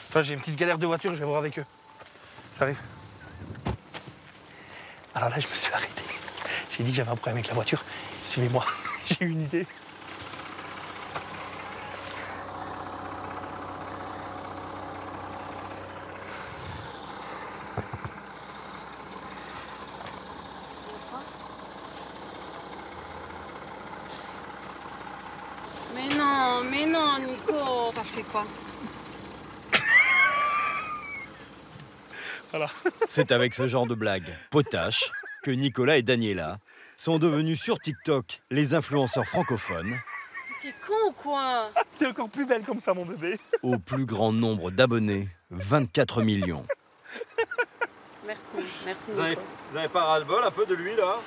Enfin, j'ai une petite galère de voiture, je vais voir avec eux. J'arrive. Alors là, je me suis arrêté. J'ai dit que j'avais un problème avec la voiture. Suivez-moi, j'ai une idée. Mais non, Nico. T'as fait quoi? Voilà. C'est avec ce genre de blague potache que Nicolas et Daniela sont devenus sur TikTok les influenceurs francophones T'es con ou quoi? T'es encore plus belle comme ça, mon bébé. au plus grand nombre d'abonnés, 24 millions. Merci Nico. Vous avez pas ras-le-bol un peu de lui là?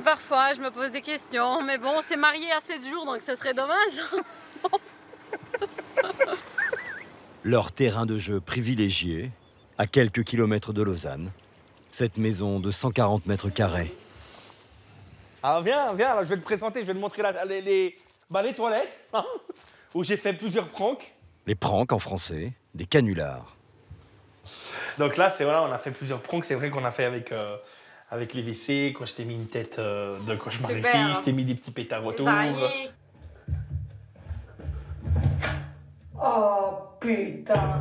Parfois, je me pose des questions, mais bon, on s'est mariés à 7 jours, donc ce serait dommage. Leur terrain de jeu privilégié, à quelques kilomètres de Lausanne, cette maison de 140 mètres carrés. Alors viens, là, je vais te présenter, je vais te montrer les toilettes, hein, où j'ai fait plusieurs pranks. Les pranks en français, des canulars. Donc là, voilà, on a fait plusieurs pranks. C'est vrai qu'on a fait avec les WC, quand je t'ai mis une tête de cauchemar ici, Super. je t'ai mis des petits pétards autour. Varié. Oh putain.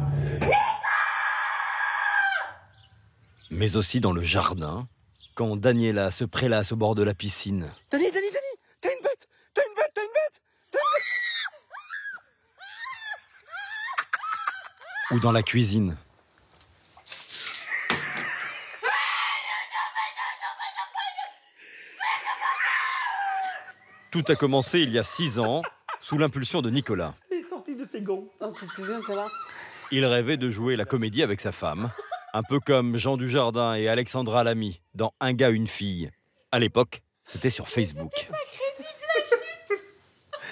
Mais aussi dans le jardin, quand Daniela se prélasse au bord de la piscine. Dani, t'as une bête, t'as une bête. Ou dans la cuisine. Tout a commencé il y a 6 ans, sous l'impulsion de Nicolas. Il est sorti de ses gants. Oh, tu te souviens, c'est là? Il rêvait de jouer la comédie avec sa femme, un peu comme Jean Dujardin et Alexandra Lamy dans Un gars, une fille. À l'époque, c'était sur Facebook.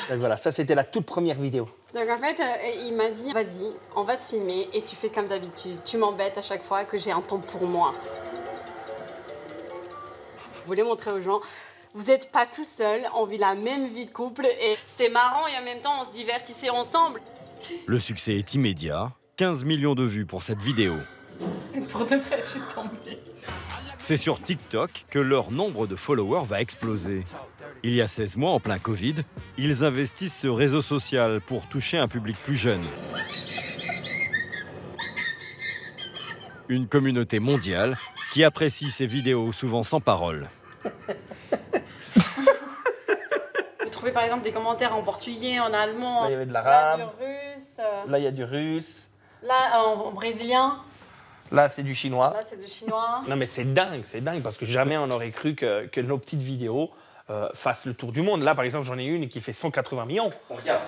Donc voilà, ça c'était la toute première vidéo. Donc en fait, il m'a dit, vas-y, on va se filmer et tu fais comme d'habitude. Tu m'embêtes à chaque fois que j'ai un temps pour moi. Je voulais montrer aux gens, vous n'êtes pas tout seul, on vit la même vie de couple et c'était marrant et en même temps on se divertissait ensemble. Le succès est immédiat, 15 millions de vues pour cette vidéo. Et pour de vrai, je suis tombée. C'est sur TikTok que leur nombre de followers va exploser. Il y a 16 mois, en plein Covid, ils investissent ce réseau social pour toucher un public plus jeune. Une communauté mondiale qui apprécie ces vidéos souvent sans parole. J'ai trouvé par exemple des commentaires en portugais, en allemand, Là, il y avait de là, l'arabe. du russe, Là, il y a du russe. là en brésilien, Là, c'est du chinois. là c'est du chinois. Non, mais c'est dingue, parce que jamais on aurait cru que nos petites vidéos fassent le tour du monde. Là, par exemple, j'en ai une qui fait 180 millions. On regarde.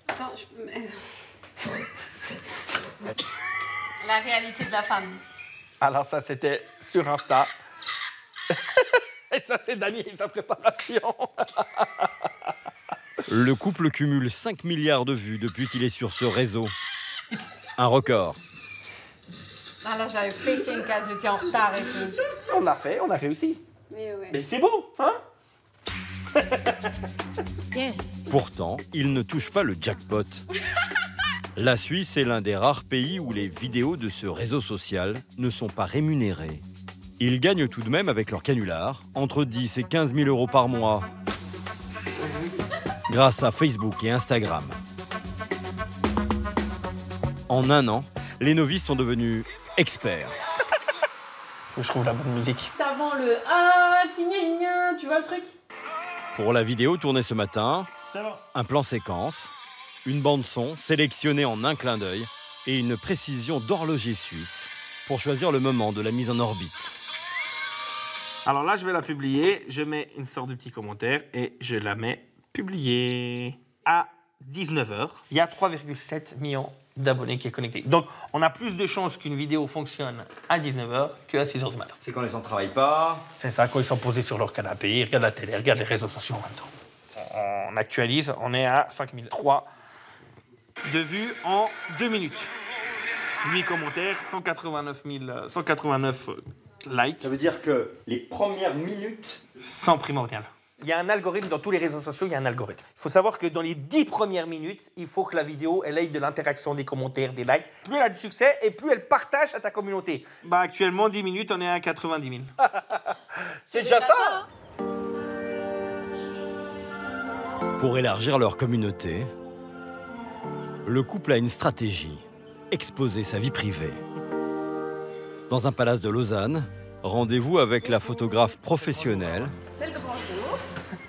Attends, La réalité de la femme. Alors ça, c'était sur Insta. Et ça, c'est Dani et sa préparation. Le couple cumule 5 milliards de vues depuis qu'il est sur ce réseau. Un record. Ah là, j'avais pété une case, j'étais en retard et tout. On l'a fait, on a réussi. Mais ouais. Mais c'est beau, hein? Pourtant, il ne touche pas le jackpot. La Suisse est l'un des rares pays où les vidéos de ce réseau social ne sont pas rémunérées. Ils gagnent tout de même avec leur canular entre 10 et 15 000 euros par mois grâce à Facebook et Instagram. En un an, les novices sont devenus experts. Faut que je trouve la bonne musique. Avant le ah, gna gna, tu vois le truc? Pour la vidéo tournée ce matin, C'est bon. un plan séquence, une bande-son sélectionnée en un clin d'œil et une précision d'horloger suisse pour choisir le moment de la mise en orbite. Alors là, je vais la publier. Je mets une sorte de petit commentaire et je la mets publiée. À 19h, il y a 3,7 millions d'abonnés qui est connecté. Donc, on a plus de chances qu'une vidéo fonctionne à 19h qu'à 6h du matin. C'est quand les gens ne travaillent pas. C'est ça, quand ils sont posés sur leur canapé, ils regardent la télé, ils regardent les réseaux sociaux en même temps. On actualise, on est à 5003 de vues en 2 minutes. 8 commentaires, 189 likes, Ça veut dire que les premières minutes, sans primordial. Il y a un algorithme dans tous les réseaux sociaux, il y a un algorithme. Il faut savoir que dans les 10 premières minutes, il faut que la vidéo elle ait de l'interaction, des commentaires, des likes. Plus elle a du succès et plus elle partage à ta communauté. Bah actuellement, 10 minutes, on est à 90 000. C'est déjà ça. Pour élargir leur communauté, le couple a une stratégie, exposer sa vie privée. Dans un palace de Lausanne, rendez-vous avec la photographe professionnelle C'est le grand jour.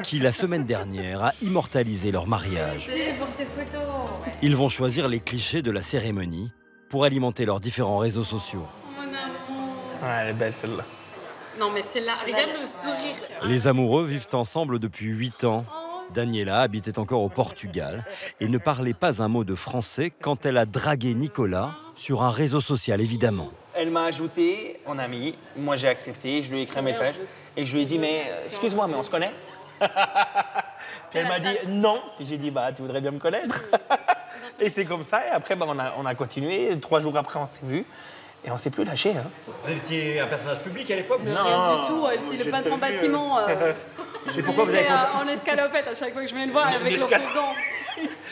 qui, la semaine dernière, a immortalisé leur mariage. C'est pour ces photos. Ils vont choisir les clichés de la cérémonie pour alimenter leurs différents réseaux sociaux. Mon amour. Ouais, elle est belle celle-là. Non, mais celle-là, regarde le sourire. Les amoureux vivent ensemble depuis 8 ans. Daniela habitait encore au Portugal et ne parlait pas un mot de français quand elle a dragué Nicolas sur un réseau social, évidemment. Elle m'a ajouté en ami. Moi, j'ai accepté. Je lui ai écrit un message et je lui ai dit mais excuse-moi, mais on se connaît. Puis elle m'a dit non. Et j'ai dit bah tu voudrais bien me connaître. Et c'est comme ça. Et après bah, on a continué. 3 jours après, on s'est vus et on s'est plus lâché. Hein. Vous étiez un personnage public à l'époque? Rien du tout, elle était le patron bâtiment. Et pourquoi vous avez en escalopette à chaque fois que je viens de voir avec le fourgon.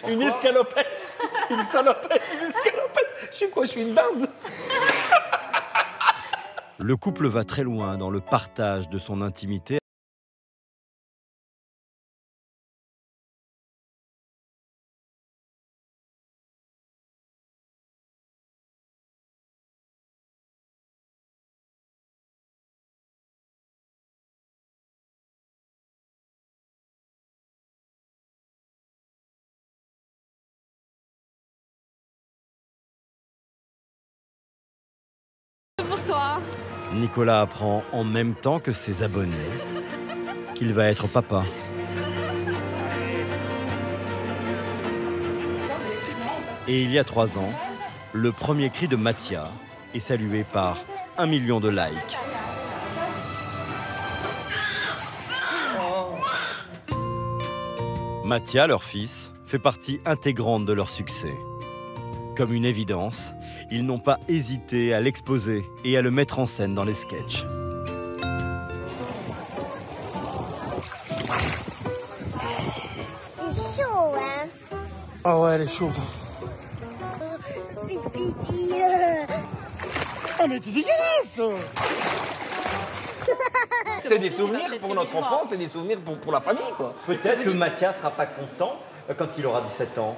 Une escalopette, une salopette, une escalopette. Je suis quoi? Je suis une dinde. Le couple va très loin dans le partage de son intimité. Pour toi. Nicolas apprend en même temps que ses abonnés qu'il va être papa. Et il y a 3 ans, le premier cri de Mathia est salué par 1 million de likes. Mathia, leur fils, fait partie intégrante de leur succès. Comme une évidence, ils n'ont pas hésité à l'exposer et à le mettre en scène dans les sketchs. C'est chaud, hein? Ah ouais, elle est chaude. Ah, mais t'es dégueulasse! C'est des souvenirs pour notre enfance, c'est des souvenirs pour la famille, quoi. Peut-être que Mathia ne sera pas content quand il aura 17 ans.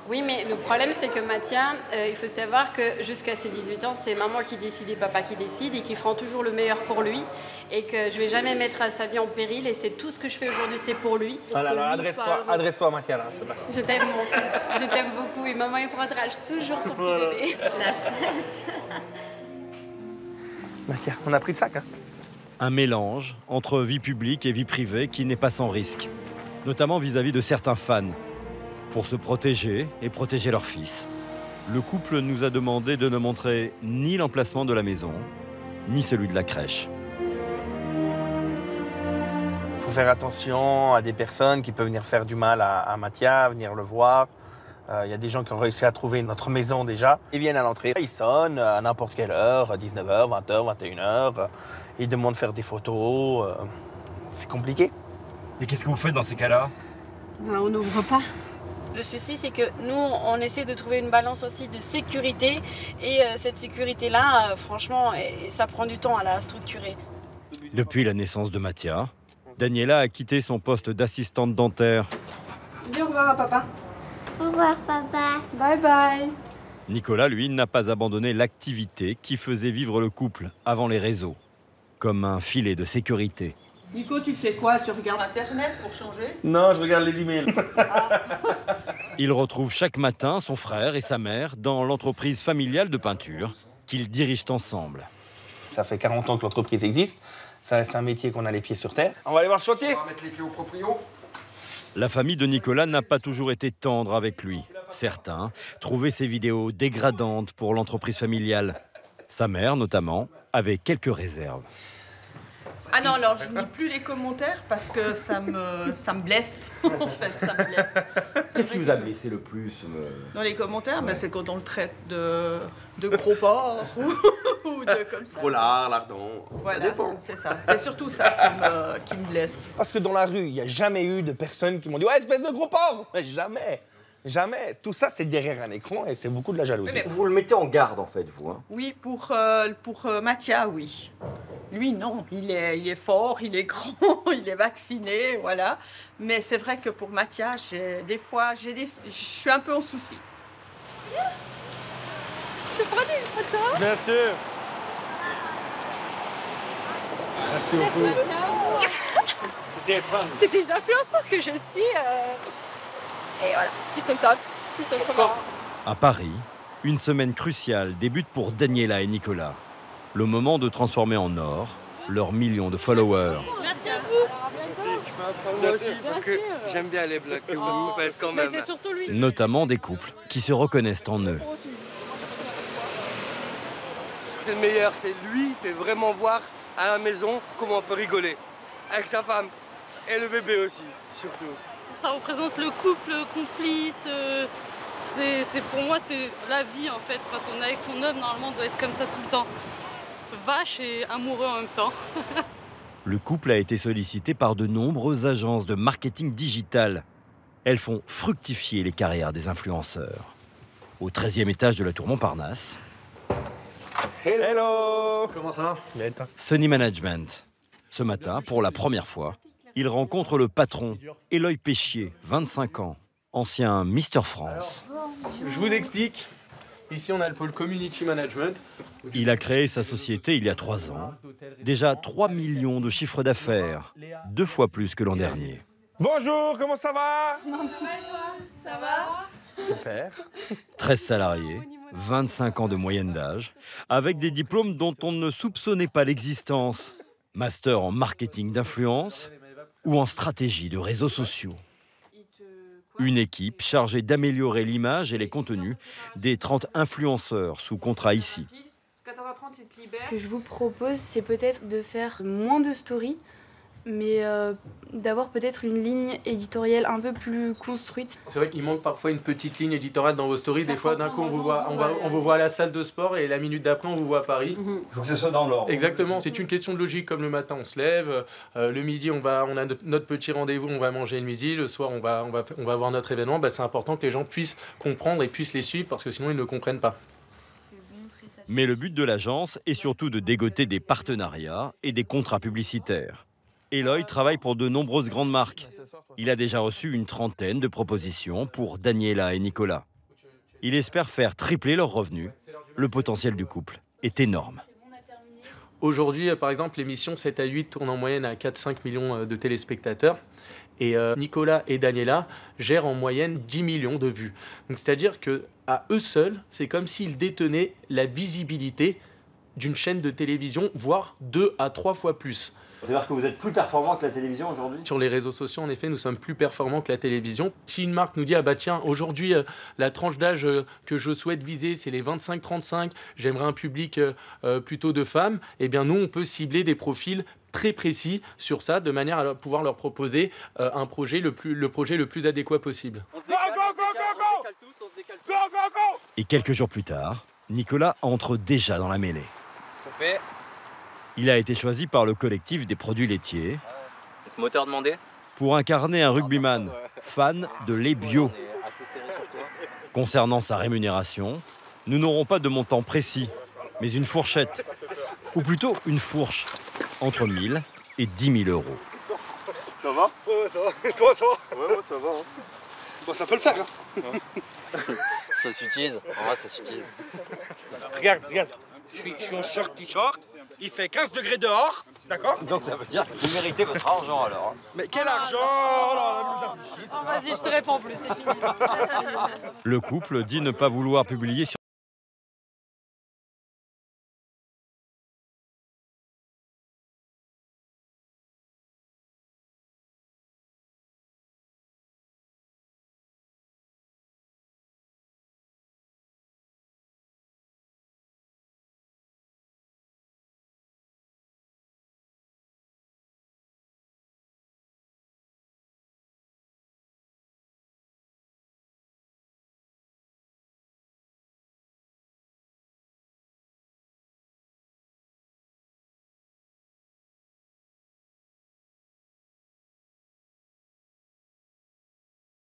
Oui, mais le problème, c'est que Mathia, il faut savoir que jusqu'à ses 18 ans, c'est maman qui décide et papa qui décide et qui feront toujours le meilleur pour lui et que je vais jamais mettre sa vie en péril et c'est tout ce que je fais aujourd'hui, c'est pour lui. Ah là là, adresse-toi à Mathia, là, c'est pas. Je t'aime, mon fils. Je t'aime beaucoup et maman, il prendra toujours son petit bébé. La tête. Mathia, on a pris le sac, hein. Un mélange entre vie publique et vie privée qui n'est pas sans risque, notamment vis-à-vis de certains fans. Pour se protéger et protéger leur fils, le couple nous a demandé de ne montrer ni l'emplacement de la maison, ni celui de la crèche. Il faut faire attention à des personnes qui peuvent venir faire du mal à Mathia, venir le voir. Il y a des gens qui ont réussi à trouver notre maison déjà. Ils viennent à l'entrée, ils sonnent à n'importe quelle heure, 19h, 20h, 21h. Ils demandent de faire des photos. C'est compliqué. Et qu'est-ce que vous faites dans ces cas-là? On n'ouvre pas. Le souci, c'est que nous, on essaie de trouver une balance aussi de sécurité. Et cette sécurité-là, franchement, ça prend du temps à la structurer. Depuis la naissance de Mathia, Daniela a quitté son poste d'assistante dentaire. Dis au revoir à papa. Au revoir, papa. Bye bye. Nicolas, lui, n'a pas abandonné l'activité qui faisait vivre le couple avant les réseaux, comme un filet de sécurité. Nico, tu fais quoi? Tu regardes Internet pour changer? Non, je regarde les emails. Il retrouve chaque matin son frère et sa mère dans l'entreprise familiale de peinture qu'ils dirigent ensemble. Ça fait 40 ans que l'entreprise existe. Ça reste un métier qu'on a les pieds sur terre. On va aller voir le chantier. On va mettre les pieds au proprio. La famille de Nicolas n'a pas toujours été tendre avec lui. Certains trouvaient ses vidéos dégradantes pour l'entreprise familiale. Sa mère, notamment, avait quelques réserves. Ah non, alors je ne lis plus les commentaires parce que ça me blesse. En fait, ça me blesse. Qu'est-ce qui vous a blessé le plus Dans les commentaires, ben, c'est quand on le traite de gros porc ou de comme ça. Trop lard, lardon. Voilà, c'est ça. C'est surtout ça qui me blesse. Parce que dans la rue, il n'y a jamais eu de personnes qui m'ont dit « Ouais, espèce de gros porc !» Mais jamais. Jamais. Tout ça, c'est derrière un écran et c'est beaucoup de la jalousie. Mais Vous le mettez en garde, en fait, vous. Hein. Oui, pour Mathia, oui. Lui, non. Il est fort, il est grand, il est vacciné, voilà. Mais c'est vrai que pour Mathia, des fois, je suis un peu en souci. Je prenais, attends. Bien sûr. Merci beaucoup. C'était fun. C'est des influenceurs que je suis. Et voilà, ils sont top. Ils sont trop marrants. À Paris, une semaine cruciale débute pour Daniela et Nicolas. Le moment de transformer en or leurs millions de followers. Merci à vous. Moi aussi, parce que j'aime bien les blagues que vous faites quand même. Mais c'est surtout lui. Notamment des couples qui se reconnaissent en eux. Le meilleur, c'est lui, il fait vraiment voir à la maison comment on peut rigoler. Avec sa femme et le bébé aussi, surtout. Ça représente le couple complice. Pour moi, c'est la vie en fait. Quand on est avec son homme, normalement, on doit être comme ça tout le temps. Vache et amoureux en même temps. Le couple a été sollicité par de nombreuses agences de marketing digital. Elles font fructifier les carrières des influenceurs. Au 13e étage de la tour Montparnasse, Hello. Comment ça va? Bien, et toi? Sony Management. Ce matin, pour la première fois, il rencontre le patron, Eloy Péchier, 25 ans, ancien Mister France. Je vous explique. Ici, on a le pôle Community Management. Il a créé sa société il y a 3 ans. Déjà 3 millions de chiffres d'affaires, 2 fois plus que l'an dernier. Bonjour, comment ça va? Ça va? Super. 13 salariés, 25 ans de moyenne d'âge, avec des diplômes dont on ne soupçonnait pas l'existence. Master en marketing d'influence ou en stratégie de réseaux sociaux. Une équipe chargée d'améliorer l'image et les contenus des 30 influenceurs sous contrat ici. Ce que je vous propose, c'est peut-être de faire moins de stories, mais d'avoir peut-être une ligne éditoriale un peu plus construite. C'est vrai qu'il manque parfois une petite ligne éditoriale dans vos stories. Des fois, d'un coup, on vous voit à la salle de sport et la minute d'après, on vous voit à Paris. Il faut que ce soit dans l'ordre. Exactement. C'est une question de logique. Comme le matin, on se lève. Le midi, on a notre petit rendez-vous. On va manger le midi. Le soir, on va voir notre événement. Bah, c'est important que les gens puissent comprendre et puissent les suivre parce que sinon, ils ne comprennent pas. Mais le but de l'agence est surtout de dégoter des partenariats et des contrats publicitaires. Eloy travaille pour de nombreuses grandes marques. Il a déjà reçu une trentaine de propositions pour Daniela et Nicolas. Il espère faire tripler leurs revenus. Le potentiel du couple est énorme. Aujourd'hui, par exemple, l'émission 7 à 8 tourne en moyenne à 4-5 millions de téléspectateurs. Et Nicolas et Daniela gèrent en moyenne 10 millions de vues. Donc, c'est-à-dire qu'à eux seuls, c'est comme s'ils détenaient la visibilité d'une chaîne de télévision, voire 2 à 3 fois plus. C'est-à-dire que vous êtes plus performant que la télévision aujourd'hui? Sur les réseaux sociaux, en effet, nous sommes plus performants que la télévision. Si une marque nous dit « Ah bah tiens, aujourd'hui, la tranche d'âge que je souhaite viser, c'est les 25-35, j'aimerais un public plutôt de femmes », eh bien nous, on peut cibler des profils très précis sur ça, de manière à pouvoir leur proposer un projet le projet le plus adéquat possible. Et quelques jours plus tard, Nicolas entre déjà dans la mêlée. Il a été choisi par le collectif des produits laitiers Moteur demandé pour incarner un rugbyman fan de lait bio. Concernant sa rémunération, nous n'aurons pas de montant précis, mais une fourchette, ou plutôt une fourche, entre 1 000 et 10 000 euros. Ça va? Ouais, ça va. Et toi, ça va? Ouais, ça va. Hein. Bon, ça peut le faire. Hein. Ça s'utilise. En vrai, ça s'utilise. Regarde. Je suis en short t-shirt. Il fait 15 degrés dehors, d'accord? Donc ça veut dire que vous méritez votre argent alors. Mais quel argent? Vas-y, je te réponds plus, c'est fini. Le couple dit ne pas vouloir publier sur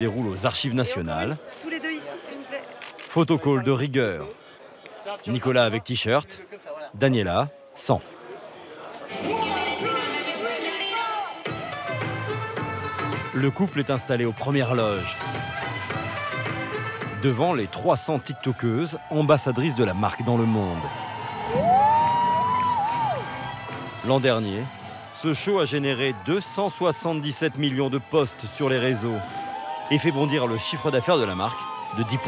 Déroule aux Archives nationales. Tous les deux ici, s'il vous plaît. Photocall de rigueur. Nicolas avec t-shirt, Daniela sans. Le couple est installé aux premières loges, devant les 300 tiktokeuses, ambassadrices de la marque dans le monde. L'an dernier, ce show a généré 277 millions de posts sur les réseaux et fait bondir le chiffre d'affaires de la marque de 10%.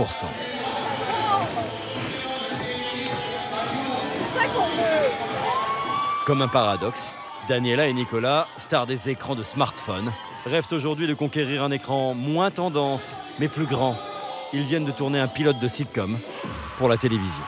Comme un paradoxe, Daniela et Nicolas, stars des écrans de smartphone, rêvent aujourd'hui de conquérir un écran moins tendance, mais plus grand. Ils viennent de tourner un pilote de sitcom pour la télévision.